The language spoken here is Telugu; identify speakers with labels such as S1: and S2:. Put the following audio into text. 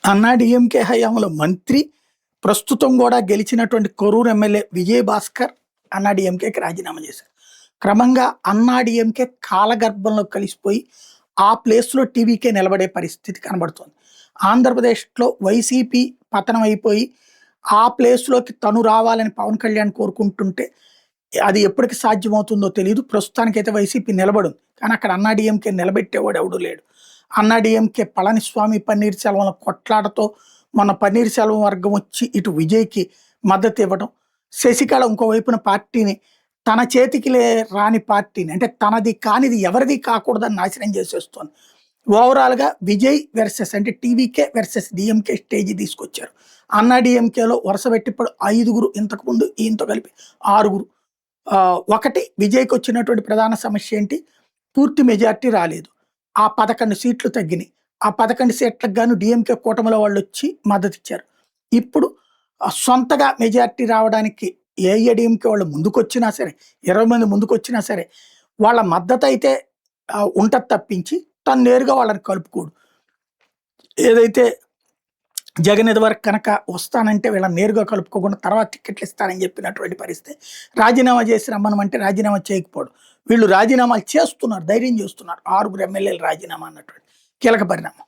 S1: అన్నా డీఎంకే హయాంలో మంత్రి, ప్రస్తుతం కూడా గెలిచినటువంటి కొరూరు ఎమ్మెల్యే విజయభాస్కర్ అన్నా డీఎంకేకి రాజీనామా చేశారు. క్రమంగా అన్నా డీఎంకే కాలగర్భంలో కలిసిపోయి ఆ ప్లేస్‌లో టీవీకే నిలబడే పరిస్థితి కనబడుతోంది. ఆంధ్రప్రదేశ్‌లో వైసీపీ పతనం అయిపోయి ఆ ప్లేస్‌లోకి తను రావాలని పవన్ కళ్యాణ్ కోరుకుంటుంటే అది ఎప్పటికి సాధ్యమవుతుందో తెలీదు. ప్రస్తుతానికైతే వైసీపీ నిలబడుంది. కానీ అక్కడ అన్నా డీఎంకే నిలబెట్టేవాడు ఎవడు లేడు. అన్నా డీఎంకే పళనిస్వామి, పన్నీర్ సెల్వంల కొట్లాటతో మొన్న పన్నీర్ సెల్వం వర్గం వచ్చి ఇటు విజయ్‌కి మద్దతు ఇవ్వడం. శశికళ ఇంకోవైపున పార్టీని తన చేతికి రాని పార్టీని అంటే తనది కానిది ఎవరిది కాకూడదని నాశనం చేసేస్తోంది. ఓవరాల్‌గా విజయ్ వెర్సెస్ అంటే టీవీకే వెర్సెస్ డీఎంకే స్టేజ్ తీసుకొచ్చారు. అన్నా డీఎంకేలో వరుసపెట్టి ఇప్పుడు 5గురు, ఇంతకుముందు ఈయనతో కలిపి 6గురు. ఒకటి విజయ్‌కొచ్చినటువంటి ప్రధాన సమస్య ఏంటి? పూర్తి మెజారిటీ రాలేదు. ఆ 11 సీట్లు తగ్గినాయి. ఆ 11 సీట్లకు గాను డీఎంకే కూటమిలో వాళ్ళొచ్చి మద్దతిచ్చారు. ఇప్పుడు సొంతగా మెజారిటీ రావడానికి ఏఐఏడీఎంకే వాళ్ళు ముందుకొచ్చినా సరే, 20 మంది ముందుకొచ్చినా సరే, వాళ్ళ మద్దతయితే ఉంటది తప్పించి, తను నేరుగా వాళ్ళని కలుపుకోడు. ఏదైతే జగన్ ఇదివరకు కనుక వస్తానంటే వీళ్ళని నేరుగా కలుపుకోకుండా తర్వాత టికెట్లు ఇస్తానని చెప్పినటువంటి పరిస్థితి. రాజీనామా చేసి రమ్మనమంటే రాజీనామా చేయకపోవడం. వీళ్ళు రాజీనామాలు చేస్తున్నారు, ధైర్యం చేస్తున్నారు. 6గురు ఎమ్మెల్యేలు రాజీనామా అన్నటువంటి కీలక పరిణామం.